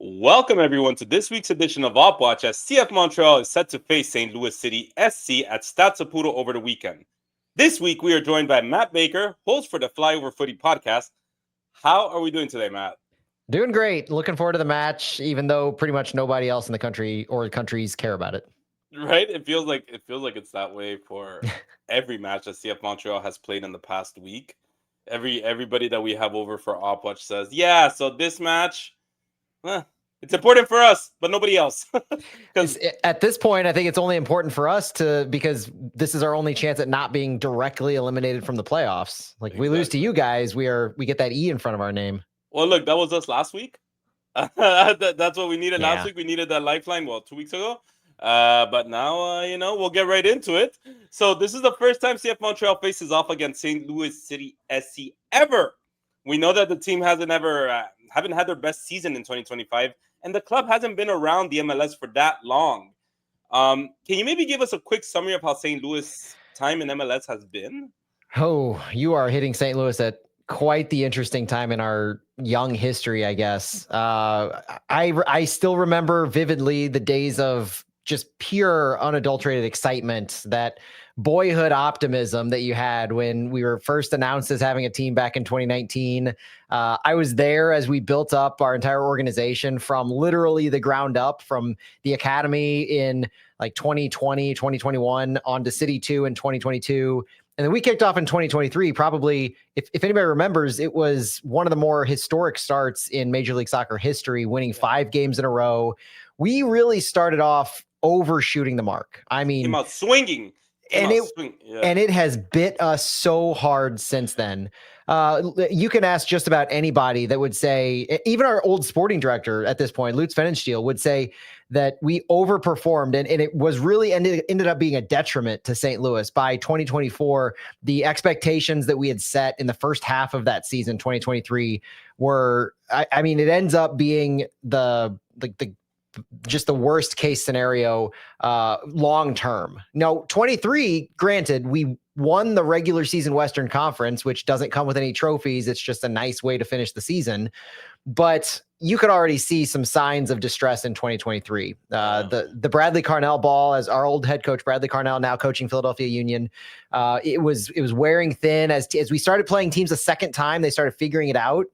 Welcome, everyone, to this week's edition of Opp Watch as CF Montreal is set to face St. Louis City SC at Stade Saputo over the weekend. This week, we are joined by Matt Baker, host for the Fly Over Footy podcast. How are we doing today, Matt? Doing great. Looking forward to the match, even though pretty much nobody else in the country or countries care about it. Right? It feels like it's that way for every match that CF Montreal has played in the past week. Everybody that we have over for Opp Watch says, yeah, so this match, it's important for us, but nobody else. Because at this point, I think it's only important for us because this is our only chance at not being directly eliminated from the playoffs. Like we lose to you guys, we get that E in front of our name. Well, look, that was us last week. That's what we needed last week. We needed that lifeline, 2 weeks ago. But now, we'll get right into it. So this is the first time CF Montreal faces off against St. Louis City SC ever. We know that the team haven't had their best season in 2025, and the club hasn't been around the MLS for that long. Can you maybe give us a quick summary of how St. Louis time in MLS has been? Oh, you are hitting St. Louis at quite the interesting time in our young history, I guess. I still remember vividly the days of just pure unadulterated excitement, that boyhood optimism that you had when we were first announced as having a team back in 2019. I was there as we built up our entire organization from literally the ground up, from the academy in like 2020, 2021 on to City 2 in 2022. And then we kicked off in 2023. Probably, if anybody remembers, it was one of the more historic starts in Major League Soccer history, winning 5 games in a row. We really started off overshooting the mark. I mean, came out swinging. And it has bit us so hard since then. You can ask just about anybody that would say, even our old sporting director at this point, Lutz Pfannenstiel, would say that we overperformed, and it was really ended up being a detriment to St. Louis. By 2024, the expectations that we had set in the first half of that season, 2023, were, I mean, it ends up being just the worst case scenario long term. Now, 23, granted, we won the regular season Western Conference, which doesn't come with any trophies. It's just a nice way to finish the season. But you could already see some signs of distress in 2023. The Bradley Carnell ball, as our old head coach Bradley Carnell, now coaching Philadelphia Union, it was wearing thin. As we started playing teams a second time, they started figuring it out.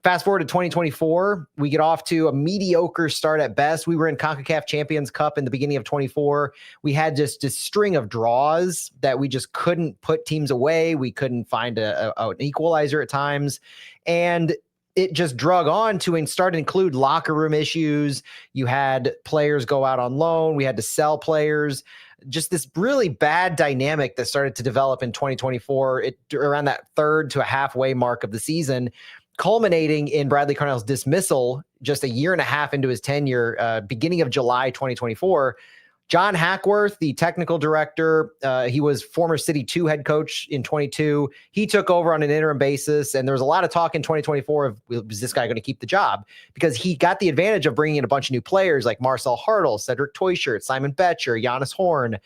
Fast forward to 2024, we get off to a mediocre start at best. We were in CONCACAF Champions Cup in the beginning of 24. We had just a string of draws that we just couldn't put teams away. We couldn't find an equalizer at times. And it just drug on to start to include locker room issues. You had players go out on loan. We had to sell players. Just this really bad dynamic that started to develop in 2024, around that third to a halfway mark of the season, culminating in Bradley Carnell's dismissal just a year and a half into his tenure, beginning of July 2024. John Hackworth, the technical director, he was former City 2 head coach in 22. He took over on an interim basis, and there was a lot of talk in 2024 of, was this guy going to keep the job? Because he got the advantage of bringing in a bunch of new players like Marcel Hartl, Cedric Teuchert, Simon Betcher, Jonas Horn,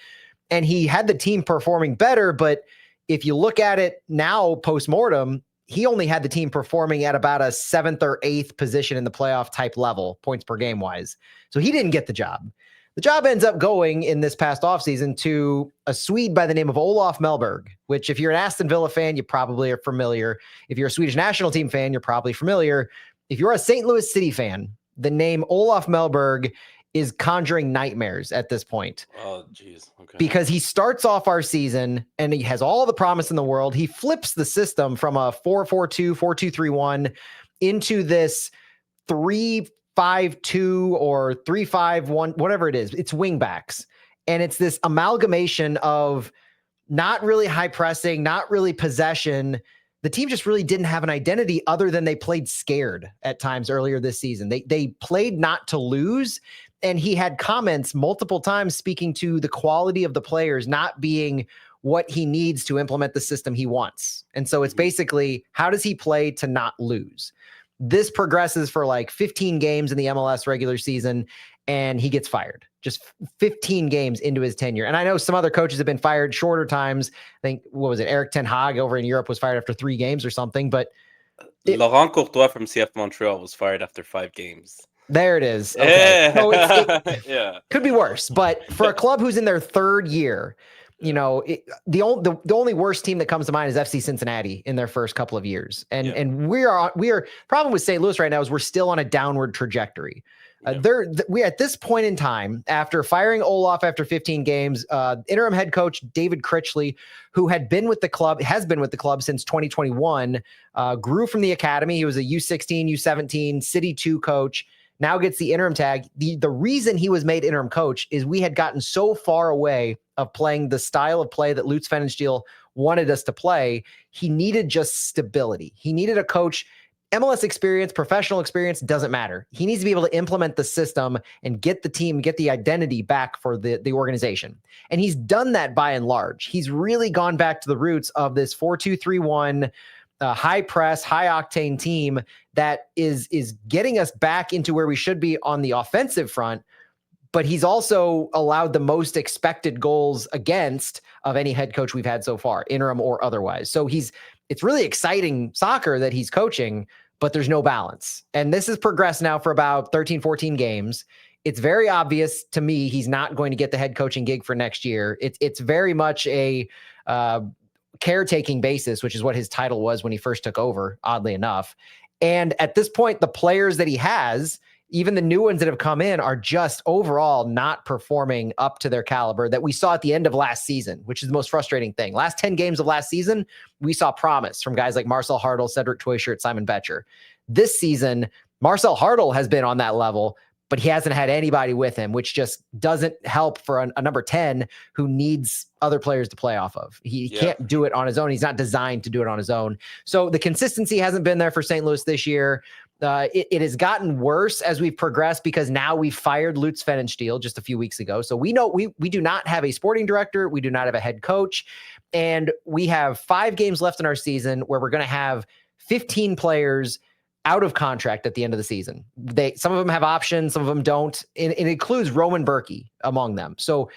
and he had the team performing better. But if you look at it now post-mortem, he only had the team performing at about a 7th or 8th position in the playoff type level, points per game wise. So he didn't get the job. The job ends up going in this past offseason to a Swede by the name of Olof Mellberg, which if you're an Aston Villa fan, you probably are familiar. If you're a Swedish national team fan, you're probably familiar. If you're a St. Louis City fan, the name Olof Mellberg is conjuring nightmares at this point. Oh, geez. Okay. Because he starts off our season and he has all the promise in the world. He flips the system from a 4-4-2, 4-2-3-1 into this 3-5-2 or 3-5-1, whatever it is. It's wing backs. And it's this amalgamation of not really high pressing, not really possession. The team just really didn't have an identity other than they played scared at times earlier this season. They played not to lose. And he had comments multiple times speaking to the quality of the players not being what he needs to implement the system he wants. And so it's basically, how does he play to not lose? This progresses for like 15 games in the MLS regular season, and he gets fired. Just 15 games into his tenure. And I know some other coaches have been fired shorter times. I think, what was it? Eric Ten Hag over in Europe was fired after 3 games or something. But Laurent Courtois from CF Montreal was fired after 5 games. There it is. Okay. Yeah. So Yeah. could be worse, but for a club who's in their third year, you know, the only worst team that comes to mind is FC Cincinnati in their first couple of years. And we are problem with St. Louis right now is we're still on a downward trajectory. We at this point in time, after firing Olaf after 15 games, interim head coach David Critchley, who has been with the club since 2021, grew from the academy. He was a U16, U17, City 2 coach. Now gets the interim tag. The reason he was made interim coach is we had gotten so far away of playing the style of play that Lutz Pfannenstiel wanted us to play. He needed just stability. He needed a coach. MLS experience, professional experience doesn't matter. He needs to be able to implement the system and get the team, get the identity back for the organization. And he's done that by and large. He's really gone back to the roots of this 4-2-3-1 high press, high octane team that is getting us back into where we should be on the offensive front. But he's also allowed the most expected goals against of any head coach we've had so far, interim or otherwise. So it's really exciting soccer that he's coaching, but there's no balance. And this has progressed now for about 13, 14 games. It's very obvious to me he's not going to get the head coaching gig for next year. It's very much a caretaking basis, which is what his title was when he first took over, oddly enough. And at this point, the players that he has, even the new ones that have come in, are just overall not performing up to their caliber that we saw at the end of last season, which is the most frustrating thing. Last 10 games of last season, we saw promise from guys like Marcel Hartl, Cedric Toyshirt, Simon Betcher. This season, Marcel Hartl has been on that level, but he hasn't had anybody with him, which just doesn't help for a number 10 who needs other players to play off of. He can't do it on his own. He's not designed to do it on his own. So the consistency hasn't been there for St. Louis this year. It has gotten worse as we've progressed because now we fired Lutz Pfannenstiel just a few weeks ago. So we know we do not have a sporting director. We do not have a head coach. And we have 5 games left in our season where we're going to have 15 players out of contract at the end of the season. Some of them have options, some of them don't. It includes Roman Berkey among them. So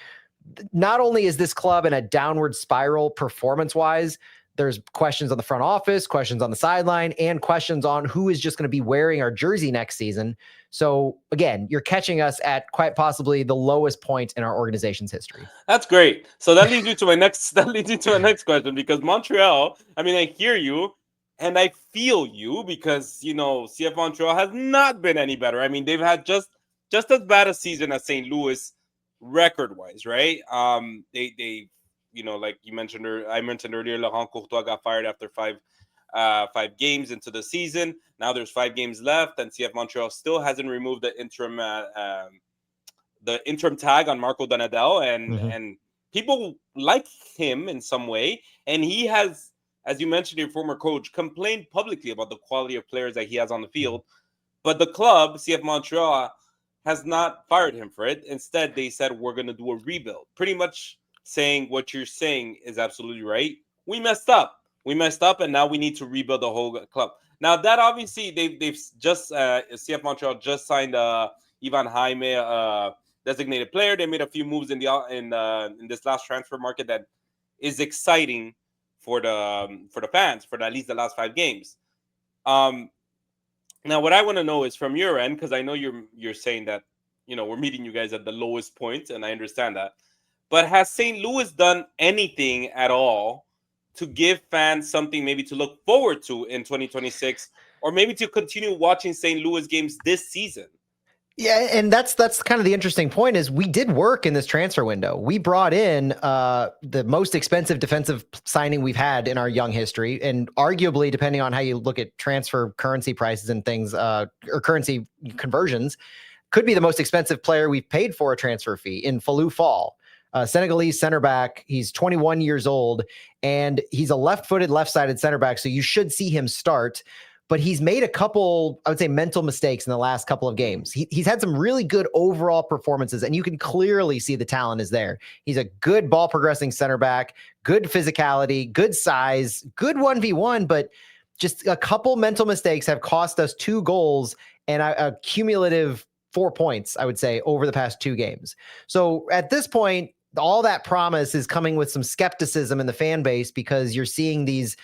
not only is this club in a downward spiral performance-wise, there's questions on the front office, questions on the sideline, and questions on who is just going to be wearing our jersey next season. So again, you're catching us at quite possibly the lowest point in our organization's history. That's great. So that leads you to my next question, because Montreal, I mean, I hear you and I feel you, because, you know, CF Montreal has not been any better. I mean, they've had just as bad a season as St. Louis record-wise, right? They you know, like I mentioned earlier, Laurent Courtois got fired after five games into the season. Now there's 5 games left, and CF Montreal still hasn't removed the interim tag on Marco Donadel, and people like him in some way, and he has, as you mentioned, your former coach, complained publicly about the quality of players that he has on the field, but the club, CF Montreal, has not fired him for it. Instead, they said, we're going to do a rebuild. Pretty much saying what you're saying is absolutely right. We messed up, and now we need to rebuild the whole club. Now, that obviously, they've just, CF Montreal just signed Ivan Jaime, designated player. They made a few moves in this last transfer market that is exciting for the fans for at least the last 5 games. Now, what I want to know is from your end, because I know you're saying that, you know, we're meeting you guys at the lowest point, and I understand that. But has St. Louis done anything at all to give fans something maybe to look forward to in 2026, or maybe to continue watching St. Louis games this season? Yeah, and that's kind of the interesting point is we did work in this transfer window. We brought in the most expensive defensive signing we've had in our young history, and arguably, depending on how you look at transfer currency prices and things, or currency conversions, could be the most expensive player we've paid for a transfer fee in Falou Fall. Senegalese center back. He's 21 years old, and he's a left-footed, left-sided center back, so you should see him start. But he's made a couple, I would say, mental mistakes in the last couple of games. He's had some really good overall performances, and you can clearly see the talent is there. He's a good ball progressing center back, good physicality, good size, good 1v1, but just a couple mental mistakes have cost us 2 goals and a cumulative 4 points, I would say, over the past 2 games. So at this point, all that promise is coming with some skepticism in the fan base, because you're seeing these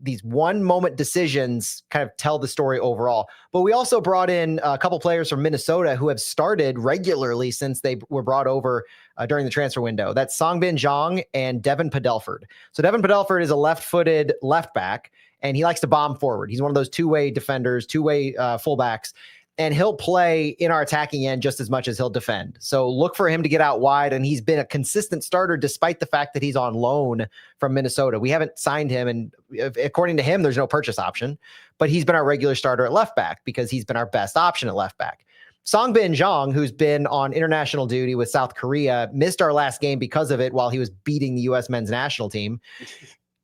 these one moment decisions kind of tell the story overall. But we also brought in a couple players from Minnesota who have started regularly since they were brought over during the transfer window. That's Songbin Jong and Devin Padelford. So Devin Padelford is a left-footed left back, and he likes to bomb forward. He's one of those two-way defenders, two-way fullbacks. And he'll play in our attacking end just as much as he'll defend. So look for him to get out wide. And he's been a consistent starter despite the fact that he's on loan from Minnesota. We haven't signed him. And according to him, there's no purchase option. But he's been our regular starter at left back because he's been our best option at left back. Songbin Jong, who's been on international duty with South Korea, missed our last game because of it while he was beating the U.S. men's national team.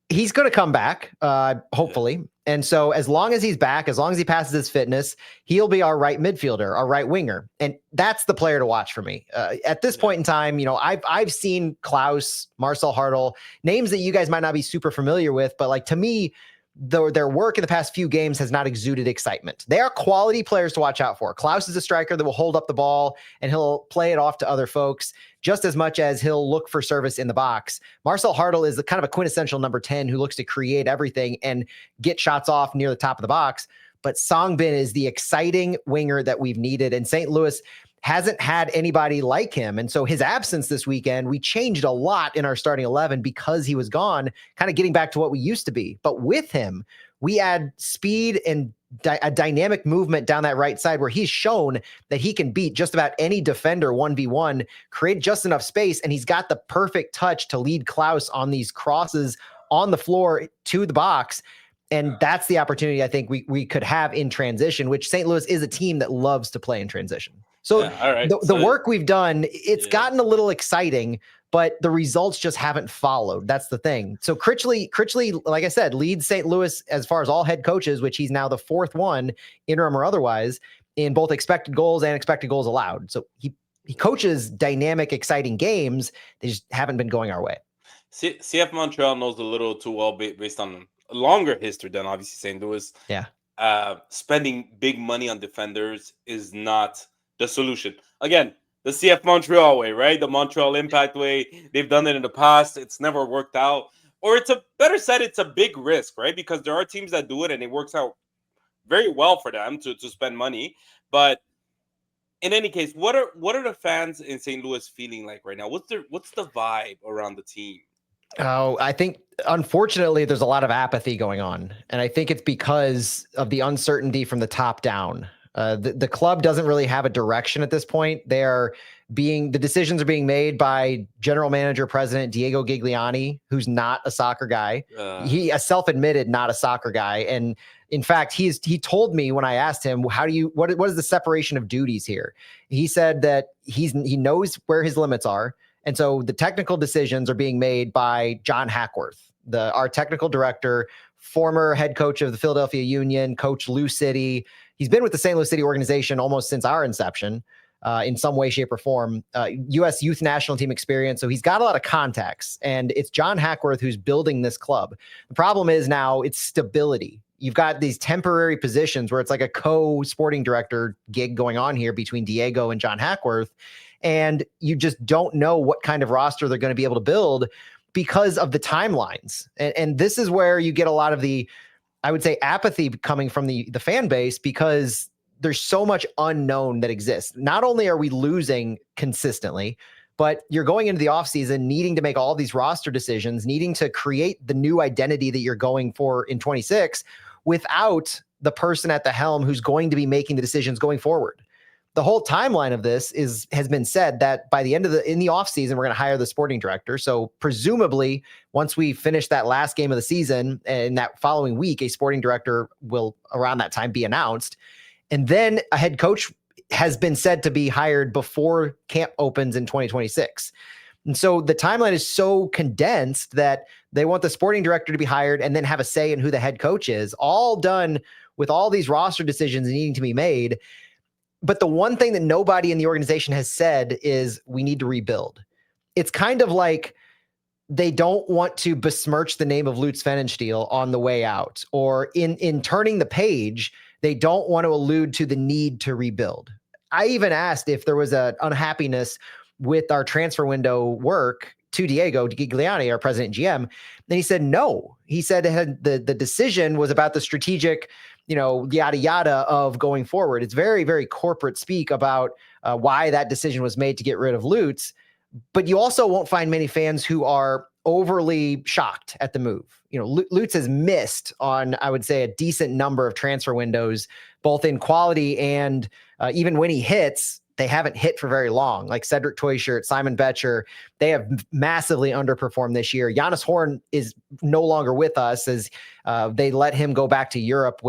He's going to come back, hopefully. And so as long as he's back, as long as he passes his fitness, he'll be our right midfielder, our right winger. And that's the player to watch for me. At this point in time, I've seen Klaus, Marcel Hartl, names that you guys might not be super familiar with, but like to me, their work in the past few games has not exuded excitement. They are quality players to watch out for. Klaus is a striker that will hold up the ball and he'll play it off to other folks just as much as he'll look for service in the box. Marcel Hartl is kind of a quintessential number 10 who looks to create everything and get shots off near the top of the box. But Songbin is the exciting winger that we've needed. And St. Louis hasn't had anybody like him. And so his absence this weekend, we changed a lot in our starting 11 because he was gone, kind of getting back to what we used to be. But with him, we add speed and a dynamic movement down that right side where he's shown that he can beat just about any defender 1v1, create just enough space, and he's got the perfect touch to lead Klaus on these crosses on the floor to the box. And that's the opportunity I think we could have in transition, which St. Louis is a team that loves to play in transition. So the work we've done, it's gotten a little exciting, but the results just haven't followed. That's the thing. So Critchley, like I said, leads St. Louis as far as all head coaches, which he's now the fourth one, interim or otherwise, in both expected goals and expected goals allowed. So he coaches dynamic, exciting games. They just haven't been going our way. CF Montreal knows a little too well based on a longer history than obviously St. Louis. Yeah. Spending big money on defenders is not the solution. Again, the CF Montreal way, right? The Montreal Impact way. They've done it in the past. It's never worked out. Or it's a big risk, right? Because there are teams that do it and it works out very well for them to spend money. But in any case, what are the fans in St. Louis feeling like right now? What's the vibe around the team? Oh, I think, unfortunately, there's a lot of apathy going on. And I think it's because of the uncertainty from the top down. The club doesn't really have a direction at this point. The decisions are being made by general manager, president Diego Gigliani, who's not a soccer guy. He a self-admitted not a soccer guy. And in fact, he told me when I asked him, what is the separation of duties here? He said that he knows where his limits are. And so the technical decisions are being made by John Hackworth, our technical director, former head coach of the Philadelphia Union, coach Lou City. He's been with the St. Louis City organization almost since our inception in some way, shape, or form. U.S. youth national team experience. So he's got a lot of contacts. And it's John Hackworth who's building this club. The problem is now it's stability. You've got these temporary positions where it's like a co-sporting director gig going on here between Diego and John Hackworth. And you just don't know what kind of roster they're going to be able to build because of the timelines. And this is where you get a lot of the, I would say, apathy coming from the fan base, because there's so much unknown that exists. Not only are we losing consistently, but you're going into the offseason needing to make all these roster decisions, needing to create the new identity that you're going for in 26 without the person at the helm who's going to be making the decisions going forward. The whole timeline of this has been said that by the end of in the offseason, we're going to hire the sporting director. So presumably, once we finish that last game of the season and that following week, a sporting director will around that time be announced. And then a head coach has been said to be hired before camp opens in 2026. And so the timeline is so condensed that they want the sporting director to be hired and then have a say in who the head coach is, all done with all these roster decisions needing to be made. But the one thing that nobody in the organization has said is we need to rebuild. It's kind of like they don't want to besmirch the name of Lutz Pfannenstiel on the way out, or in turning the page, they don't want to allude to the need to rebuild. I even asked if there was an unhappiness with our transfer window work to Diego Gigliani, our president and GM, and he said no. He said the decision was about the strategic, yada yada of going forward. It's very, very corporate speak about why that decision was made to get rid of Lutz. But you also won't find many fans who are overly shocked at the move. Lutz has missed on, I would say, a decent number of transfer windows, both in quality and even when he hits, they haven't hit for very long. Like Cedric Toyshirt, Simon Betcher, they have massively underperformed this year. Giannis Horn is no longer with us as they let him go back to Europe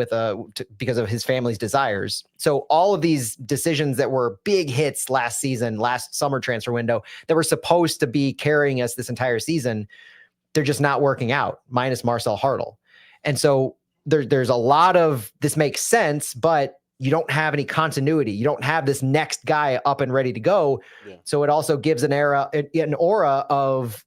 because of his family's desires. So all of these decisions that were big hits last summer transfer window, that were supposed to be carrying us this entire season, they're just not working out, minus Marcel Hartl. And so there's a lot of, this makes sense, but you don't have any continuity. You don't have this next guy up and ready to go. Yeah. So it also gives an aura of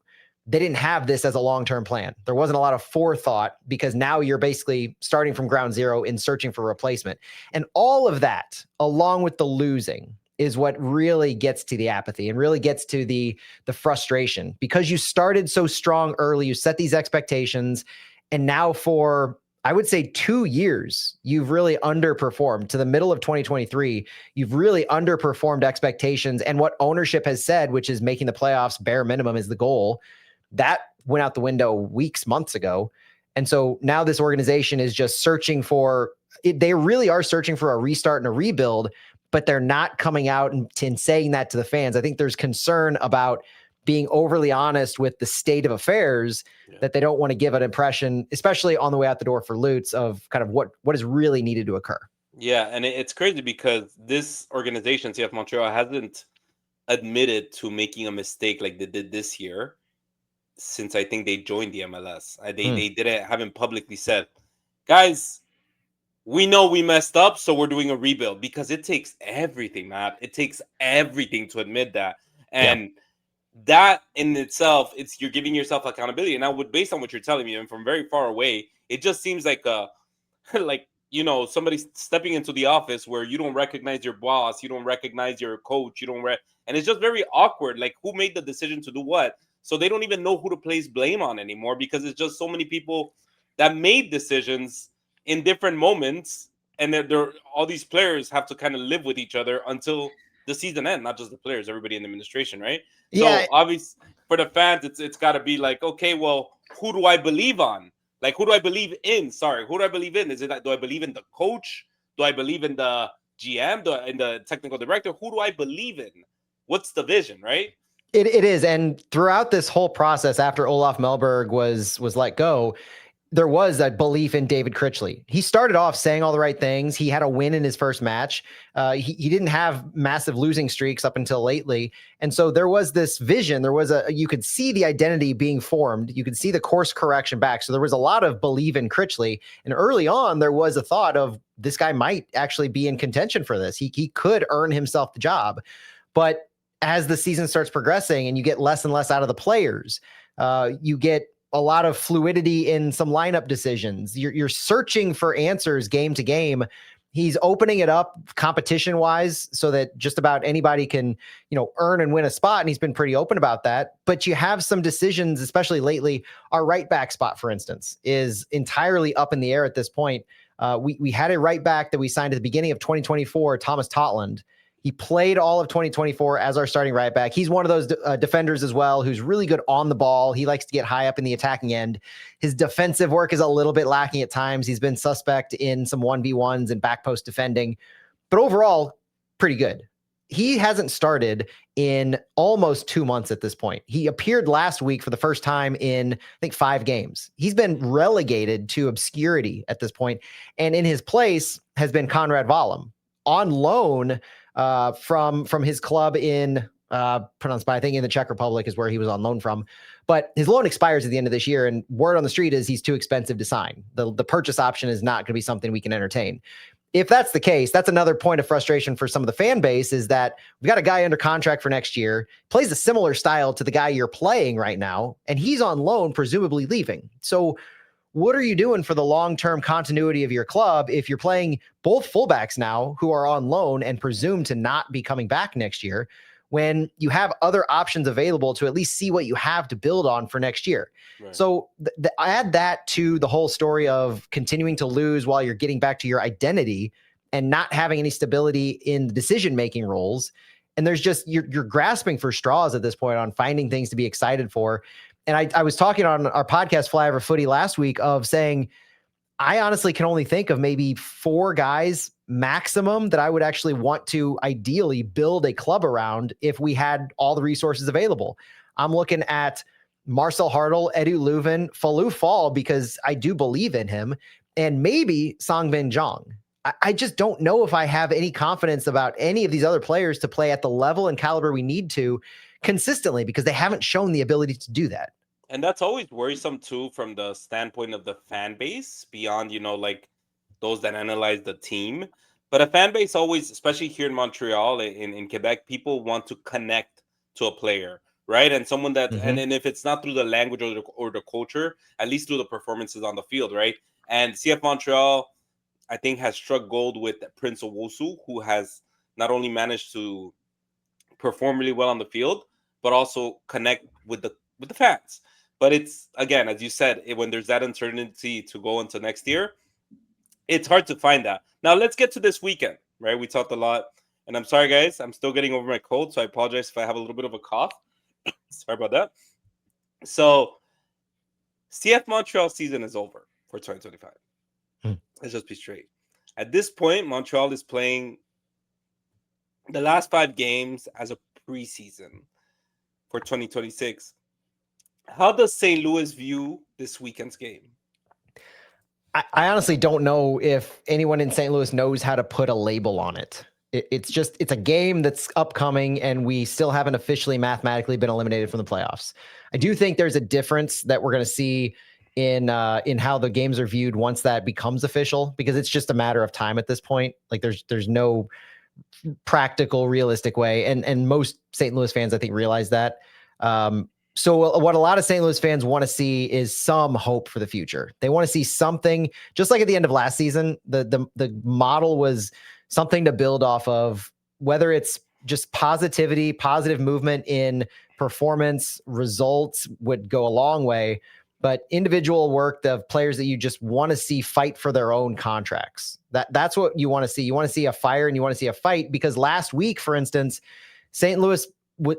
they didn't have this as a long-term plan. There wasn't a lot of forethought because now you're basically starting from ground zero and searching for a replacement. And all of that, along with the losing, is what really gets to the apathy and really gets to the frustration, because you started so strong early, you set these expectations, and now for, I would say, 2 years, you've really underperformed. To the middle of 2023, you've really underperformed expectations. And what ownership has said, which is making the playoffs bare minimum is the goal, that went out the window months ago. And so now this organization is just searching for, they really are searching for a restart and a rebuild, but they're not coming out and saying that to the fans. I think there's concern about being overly honest with the state of affairs, that they don't want to give an impression, especially on the way out the door for Lutz, of kind of what is really needed to occur. Yeah, and it's crazy because this organization, CF Montreal, hasn't admitted to making a mistake like they did this year since I think they joined the MLS. They haven't publicly said, guys, we know we messed up, so we're doing a rebuild, because it takes everything, Matt. It takes everything to admit that. And that in itself, you're giving yourself accountability. Now, based on what you're telling me, and from very far away, it just seems like somebody stepping into the office where you don't recognize your boss, you don't recognize your coach, and it's just very awkward. Like, who made the decision to do what? So they don't even know who to place blame on anymore, because it's just so many people that made decisions in different moments, and all these players have to kind of live with each other until the season end, not just the players, everybody in the administration, right? Yeah. So obviously for the fans, it's got to be like, okay, well, who do I believe on? Like, who do I believe in? Who do I believe in? Do I believe in the coach? Do I believe in the GM? In the technical director? Who do I believe in? What's the vision, right? It is. And throughout this whole process, after Olaf Melberg was let go, there was a belief in David Critchley. He started off saying all the right things. He had a win in his first match. He didn't have massive losing streaks up until lately. And so there was this vision. You could see the identity being formed. You could see the course correction back. So there was a lot of belief in Critchley. And early on, there was a thought of, this guy might actually be in contention for this. He could earn himself the job. But as the season starts progressing and you get less and less out of the players, you get a lot of fluidity in some lineup decisions. You're searching for answers game to game. He's opening it up competition wise so that just about anybody can, earn and win a spot. And he's been pretty open about that. But you have some decisions, especially lately. Our right back spot, for instance, is entirely up in the air at this point. We had a right back that we signed at the beginning of 2024, Thomas Totland. He played all of 2024 as our starting right back. He's one of those defenders as well, who's really good on the ball. He likes to get high up in the attacking end. His defensive work is a little bit lacking at times. He's been suspect in some 1v1s and back post defending, but overall, pretty good. He hasn't started in almost 2 months at this point. He appeared last week for the first time in, I think, 5 games. He's been relegated to obscurity at this point, and in his place has been Konrad Valem on loan from his club in pronounced by, I think, in the Czech Republic is where he was on loan from. But his loan expires at the end of this year, and word on the street is he's too expensive to sign. The purchase option is not going to be something we can entertain. If that's the case, that's another point of frustration for some of the fan base, is that we've got a guy under contract for next year, plays a similar style to the guy you're playing right now, and he's on loan, presumably leaving. So what are you doing for the long-term continuity of your club if you're playing both fullbacks now who are on loan and presumed to not be coming back next year, when you have other options available to at least see what you have to build on for next year. Right. So add that to the whole story of continuing to lose while you're getting back to your identity and not having any stability in the decision-making roles. And there's just, you're grasping for straws at this point on finding things to be excited for. And I was talking on our podcast, Fly Over Footy, last week of saying, I honestly can only think of maybe 4 guys maximum that I would actually want to ideally build a club around if we had all the resources available. I'm looking at Marcel Hartl, Edu Leuven, Falou Fall, because I do believe in him, and maybe Songbin Jong. I just don't know if I have any confidence about any of these other players to play at the level and caliber we need to consistently, because they haven't shown the ability to do that. And that's always worrisome too, from the standpoint of the fan base, beyond, like those that analyze the team. But a fan base always, especially here in Montreal, in Quebec, people want to connect to a player, right? And someone that, and if it's not through the language or the culture, at least through the performances on the field, right? And CF Montreal, I think, has struck gold with Prince Owosu, who has not only managed to perform really well on the field, but also connect with the fans. But it's, again, as you said, when there's that uncertainty to go into next year, it's hard to find that. Now, let's get to this weekend, right? We talked a lot. And I'm sorry, guys. I'm still getting over my cold, so I apologize if I have a little bit of a cough. Sorry about that. So, CF Montreal season is over for 2025. Let's just be straight. At this point, Montreal is playing the last 5 games as a preseason for 2026. How does St. Louis view this weekend's game? I honestly don't know if anyone in St. Louis knows how to put a label on it. It's a game that's upcoming, and we still haven't officially mathematically been eliminated from the playoffs. I do think there's a difference that we're going to see in how the games are viewed once that becomes official, because it's just a matter of time at this point. Like there's no practical, realistic way. And most St. Louis fans, I think, realize that. So what a lot of St. Louis fans want to see is some hope for the future. They want to see something, just like at the end of last season, the model was something to build off of, whether it's just positivity, positive movement in performance, results would go a long way, but individual work, the players that you just want to see fight for their own contracts. That's what you want to see. You want to see a fire and you want to see a fight, because last week, for instance, St. Louis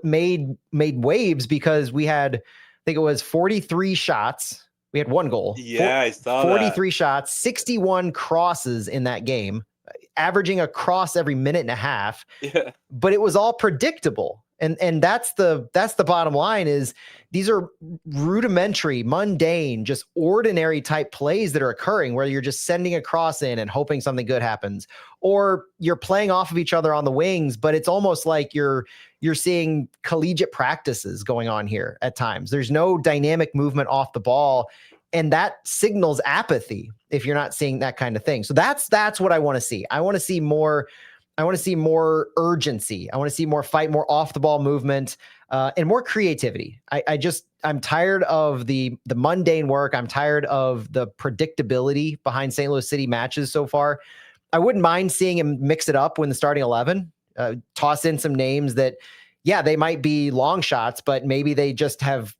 made waves because we had, I think it was 43 shots. We had 1 goal. Yeah, I saw 43 shots, 61 crosses in that game, averaging a cross every minute and a half. Yeah. But it was all predictable. And that's the bottom line, is these are rudimentary, mundane, just ordinary type plays that are occurring, where you're just sending a cross in and hoping something good happens, or you're playing off of each other on the wings, but it's almost like you're seeing collegiate practices going on here at times. There's no dynamic movement off the ball, and that signals apathy if you're not seeing that kind of thing. So that's what I want to see. I want to see more. I want to see more urgency. I want to see more fight, more off the ball movement, and more creativity. I'm tired of the mundane work. I'm tired of the predictability behind St. Louis City matches so far. I wouldn't mind seeing him mix it up when the starting 11, toss in some names that, yeah, they might be long shots, but maybe they just have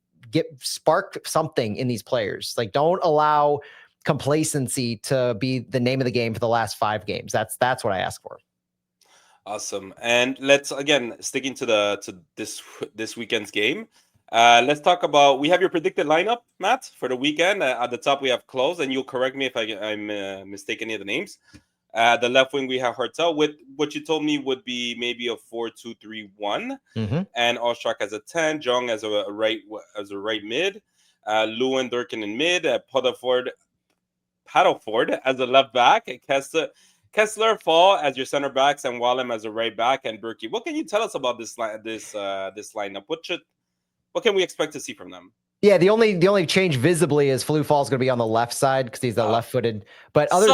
sparked something in these players. Like, don't allow complacency to be the name of the game for the last 5 games. That's what I ask for. Awesome. And let's, again, sticking to this weekend's game. Let's talk about, we have your predicted lineup, Matt, for the weekend. At the top, we have Close, and you'll correct me if I'm mistake any of the names. The left wing, we have Hartel, with what you told me would be maybe a 4-2-3-1, and Ostrak as a 10, Jong as a right mid, Lewin Durkin in mid, Paddleford as a left back, Kessler, Fall as your center backs, and Wallem as a right back, and Berkey. What can you tell us about this lineup? What can we expect to see from them? Yeah, the only change visibly is Falou Fall's going to be on the left side because he's the left-footed. But other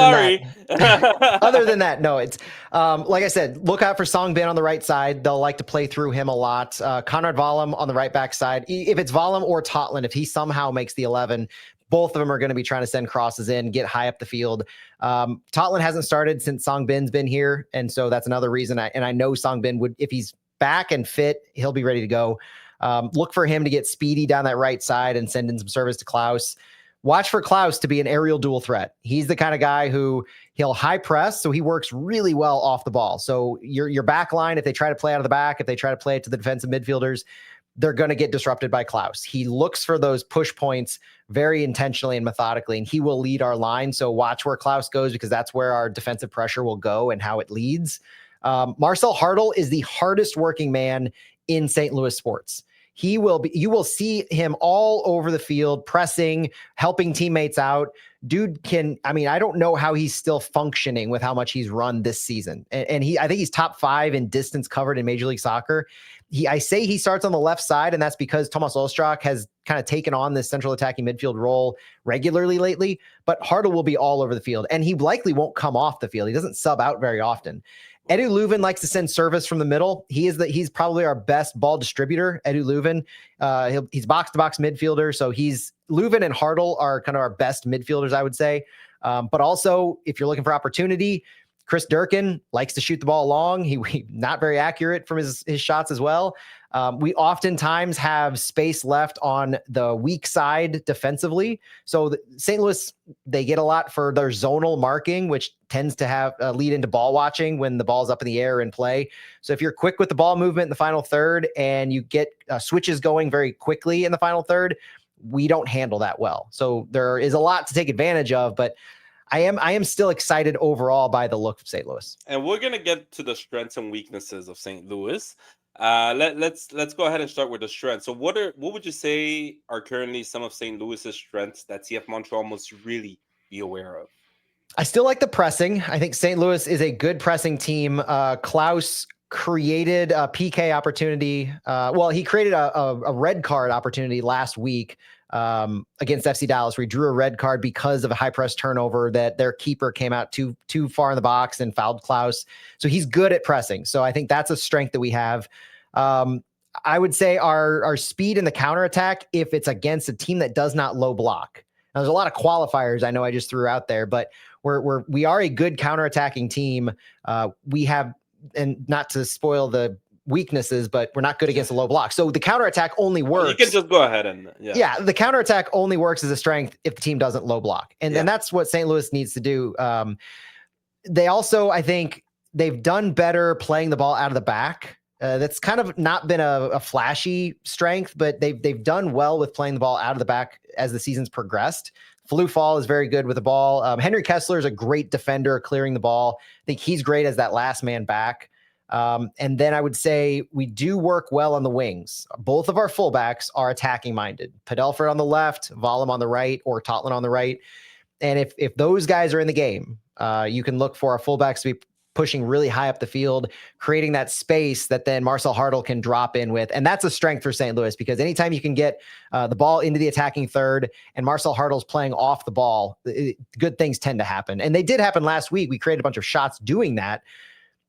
than that, no. It's like I said, look out for Songbin on the right side. They'll like to play through him a lot. Conrad Wallem on the right back side. If it's Wallem or Totland, if he somehow makes the 11, both of them are going to be trying to send crosses in, get high up the field. Totland hasn't started since Songbin's been here, and so that's another reason. I know Songbin would, if he's back and fit, he'll be ready to go. Look for him to get speedy down that right side and send in some service to Klaus. Watch for Klaus to be an aerial dual threat. He's the kind of guy who he'll high press, so he works really well off the ball. So your back line, if they try to play out of the back, if they try to play it to the defensive midfielders, they're going to get disrupted by Klaus. He looks for those push points very intentionally and methodically, and he will lead our line. So watch where Klaus goes, because that's where our defensive pressure will go and how it leads. Marcel Hartl is the hardest working man in St. Louis sports. You will see him all over the field, pressing, helping teammates out. Dude I don't know how he's still functioning with how much he's run this season. And I think he's top 5 in distance covered in Major League Soccer. I say he starts on the left side, and that's because Thomas Ostrak has kind of taken on this central attacking midfield role regularly lately, but Hartl will be all over the field, and he likely won't come off the field. He doesn't sub out very often. Edu Leuven likes to send service from the middle. He's probably our best ball distributor, Edu Leuven. He's box-to-box midfielder, so Leuven and Hartl are kind of our best midfielders, I would say. But also, if you're looking for opportunity, Chris Durkin likes to shoot the ball long. He not very accurate from his shots as well. We oftentimes have space left on the weak side defensively. So St. Louis, they get a lot for their zonal marking, which tends to have lead into ball watching when the ball's up in the air in play. So if you're quick with the ball movement in the final third and you get switches going very quickly in the final third, we don't handle that well. So there is a lot to take advantage of, but I am still excited overall by the look of St. Louis. And we're gonna get to the strengths and weaknesses of St. Louis. Let's go ahead and start with the strengths. So what would you say are currently some of St. Louis's strengths that CF Montreal must really be aware of? I still like the pressing. I think St. Louis is a good pressing team. Klaus created a PK opportunity. He created a red card opportunity last week against FC Dallas, where he drew a red card because of a high press turnover that their keeper came out too far in the box and fouled Klaus. So he's good at pressing. So I think that's a strength that we have. I would say our speed in the counterattack, if it's against a team that does not low block. Now, there's a lot of qualifiers I know I just threw out there, but we are a good counterattacking team. We have, and not to spoil the weaknesses, but we're not good against a low block. So the counterattack only works. You can just go ahead and the counterattack only works as a strength if the team doesn't low block. And that's what St. Louis needs to do. They also, I think they've done better playing the ball out of the back. That's kind of not been a flashy strength, but they've done well with playing the ball out of the back as the season's progressed. Flou Fall is very good with the ball. Henry Kessler is a great defender clearing the ball. I think he's great as that last man back. And then I would say we do work well on the wings. Both of our fullbacks are attacking minded. Padelford on the left, Vollum on the right, or Totland on the right. And if those guys are in the game, you can look for our fullbacks to be pushing really high up the field, creating that space that then Marcel Hartl can drop in with. And that's a strength for St. Louis, because anytime you can get the ball into the attacking third and Marcel Hartl's playing off the ball, good things tend to happen. And they did happen last week. We created a bunch of shots doing that.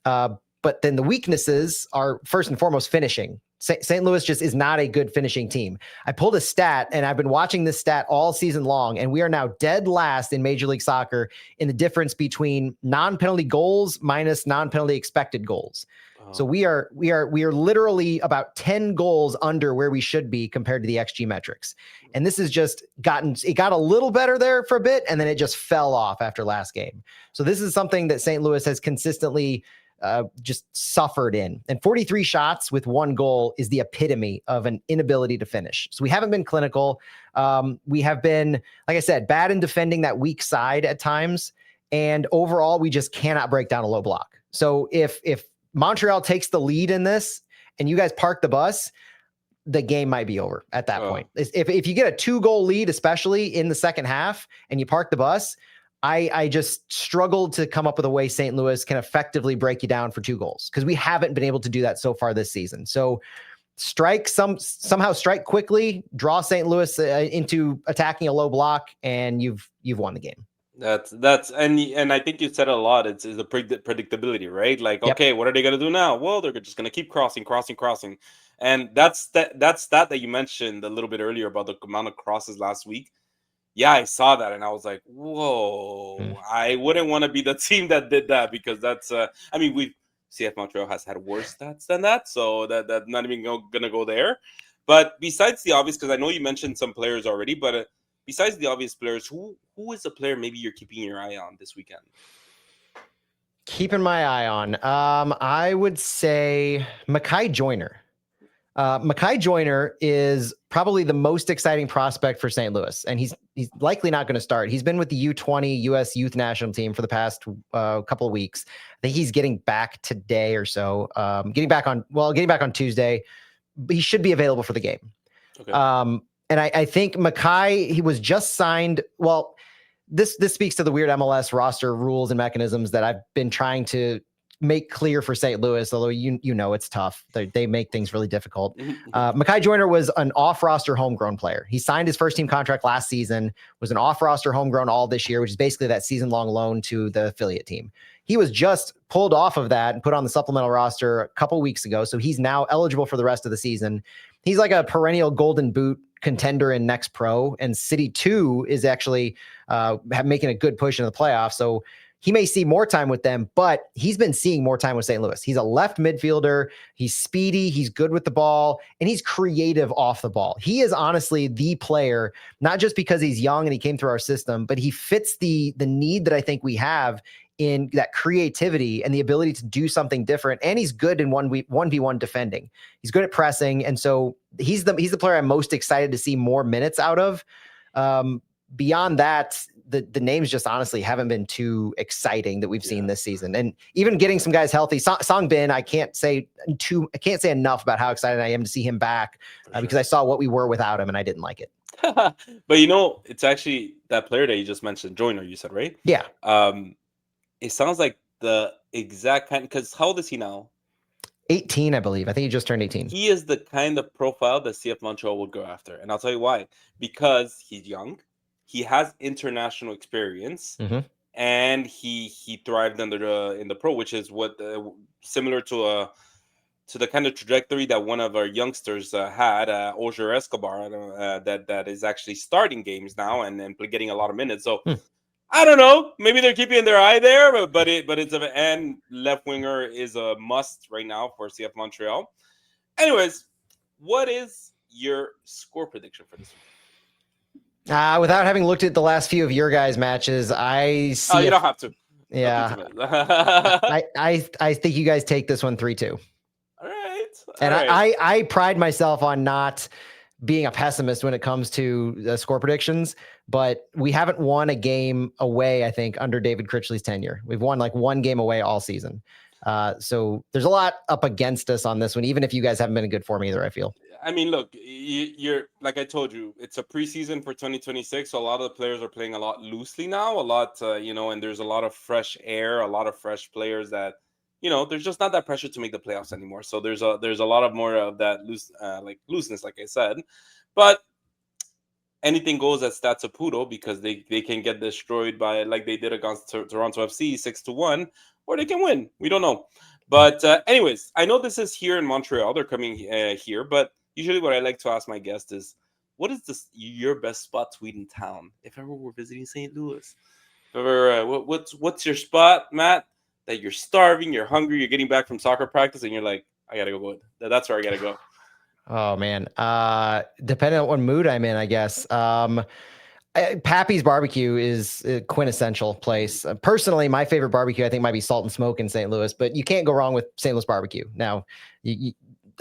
But then the weaknesses are first and foremost finishing. St. Louis just is not a good finishing team. I pulled a stat, and I've been watching this stat all season long, and we are now dead last in Major League Soccer in the difference between non-penalty goals minus non-penalty expected goals. Oh. So we are literally about 10 goals under where we should be compared to the XG metrics. And this has just got a little better there for a bit, and then it just fell off after last game. So this is something that St. Louis has consistently just suffered in. And 43 shots with 1 goal is the epitome of an inability to finish. So we haven't been clinical. We have been, like I said, bad in defending that weak side at times. And overall, we just cannot break down a low block. So if Montreal takes the lead in this and you guys park the bus, the game might be over at that point. If you get a 2-goal lead, especially in the second half, and you park the bus, I just struggled to come up with a way St. Louis can effectively break you down for 2 goals, because we haven't been able to do that so far this season. So somehow strike quickly, draw St. Louis into attacking a low block, and you've won the game. That's and I think you said a lot. It's the predictability, right? Like, okay, what are they gonna do now? Well, they're just gonna keep crossing, and that's that you mentioned a little bit earlier about the amount of crosses last week. Yeah, I saw that, and I was like, whoa, I wouldn't want to be the team that did that, because that's, we've CF Montreal has had worse stats than that, so that not even gonna go there. But besides the obvious, because I know you mentioned some players already, but besides the obvious players, who is a player maybe you're keeping your eye on this weekend? Keeping my eye on, I would say Mackay Joyner. Mackay Joyner is probably the most exciting prospect for St. Louis, and he's likely not going to start. He's been with the U20 U.S. Youth National Team for the past couple of weeks. I think he's getting back today or so. Getting back on Tuesday. He should be available for the game. Okay. And I think Mackay, he was just signed. Well, this speaks to the weird MLS roster rules and mechanisms that I've been trying to make clear for St. Louis, although you know it's tough. They make things really difficult. Mackay Joyner was an off-roster homegrown player. He signed his first team contract last season, was an off-roster homegrown all this year, which is basically that season-long loan to the affiliate team. He was just pulled off of that and put on the supplemental roster a couple weeks ago, so he's now eligible for the rest of the season. He's like a perennial Golden Boot contender in Next Pro, and City 2 is actually making a good push in the playoffs, so he may see more time with them, but he's been seeing more time with St. Louis. He's a left midfielder. He's speedy. He's good with the ball, and he's creative off the ball. He is honestly the player, not just because he's young and he came through our system, but he fits the need that I think we have in that creativity and the ability to do something different. And he's good in 1v1 defending. He's good at pressing. And so he's the player I'm most excited to see more minutes out of. Beyond that, the names just honestly haven't been too exciting that we've seen this season. And even getting some guys healthy, Song Bin, I can't say enough about how excited I am to see him back because I saw what we were without him and I didn't like it. But you know, it's actually that player that you just mentioned, Joyner, you said, right? Yeah. It sounds like the exact kind, because how old is he now? 18, I believe. I think he just turned 18. He is the kind of profile that CF Montreal would go after. And I'll tell you why. Because he's young. He has international experience, and he thrived in the pro, which is what similar to the kind of trajectory that one of our youngsters had, Oger Escobar, that is actually starting games now and getting a lot of minutes. So I don't know, maybe they're keeping their eye there, but it's and left winger is a must right now for CF Montreal. Anyways, what is your score prediction for this week? Without having looked at the last few of your guys' matches, I see. Oh, you don't have to. Yeah, I think you guys take this one 3-2. All right. And I pride myself on not being a pessimist when it comes to the score predictions, but we haven't won a game away, I think, under David Critchley's tenure. We've won like one game away all season. So there's a lot up against us on this one, even if you guys haven't been in good form either, I feel. I mean, look, you're like I told you, it's a preseason for 2026. So a lot of the players are playing a lot loosely now, and there's a lot of fresh air, a lot of fresh players that, there's just not that pressure to make the playoffs anymore. So there's a lot of more of that looseness, like I said. But anything goes at Stade Saputo because they can get destroyed by like they did against Toronto FC 6-1, or they can win. We don't know. But anyways, I know this is here in Montreal. They're coming here, but usually what I like to ask my guests is, what is your best spot to eat in town if ever we're visiting St. Louis? What's your spot, Matt, that you're starving, you're hungry, you're getting back from soccer practice, and you're like, I got to go. That's where I got to go. Oh, man. Depending on what mood I'm in, I guess. Pappy's Barbecue is a quintessential place. Personally, my favorite barbecue, I think, might be Salt and Smoke in St. Louis, but you can't go wrong with St. Louis barbecue. Now,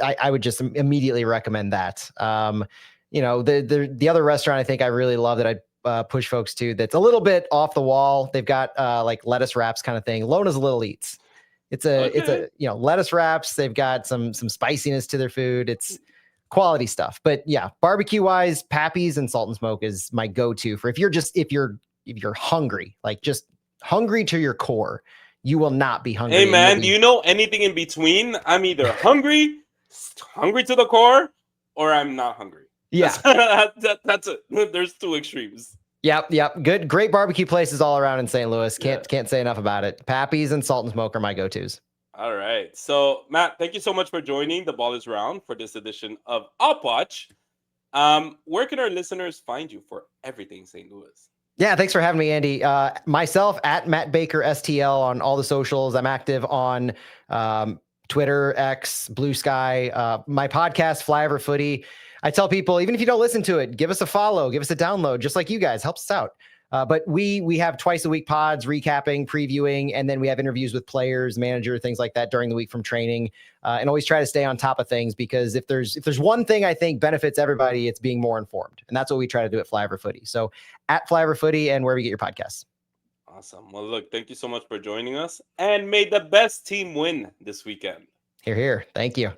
I would just immediately recommend that. The other restaurant I think I really love that I'd push folks to that's a little bit off the wall. They've got like lettuce wraps kind of thing. Lona's Little Eats. It's a lettuce wraps. They've got some spiciness to their food. It's quality stuff. But yeah, barbecue wise, Pappy's and Salt and Smoke is my go-to for if you're hungry, like just hungry to your core. You will not be hungry. Hey man, do you know anything in between? I'm either hungry to the core, or I'm not hungry. Yeah. That's it. There's two extremes. Yep. Good, great barbecue places all around in St. Louis. Can't say enough about it. Pappy's and Salt and Smoke are my go-tos. All right. So, Matt, thank you so much for joining The Ball is Round for this edition of Opp Watch. Where can our listeners find you for everything St. Louis? Yeah, thanks for having me, Andy. Myself at Matt Baker STL on all the socials. I'm active on Twitter, X, Blue Sky. My podcast, Fly Over Footy. I tell people, even if you don't listen to it, give us a follow, give us a download, just like you guys. Helps us out. But we have twice a week pods, recapping, previewing, and then we have interviews with players, manager, things like that during the week from training, and always try to stay on top of things, because if there's one thing I think benefits everybody, it's being more informed, and that's what we try to do at Fly Over Footy. So at Fly Over Footy and wherever you get your podcasts. Awesome. Well, look, thank you so much for joining us, and may the best team win this weekend. Hear, hear. Thank you.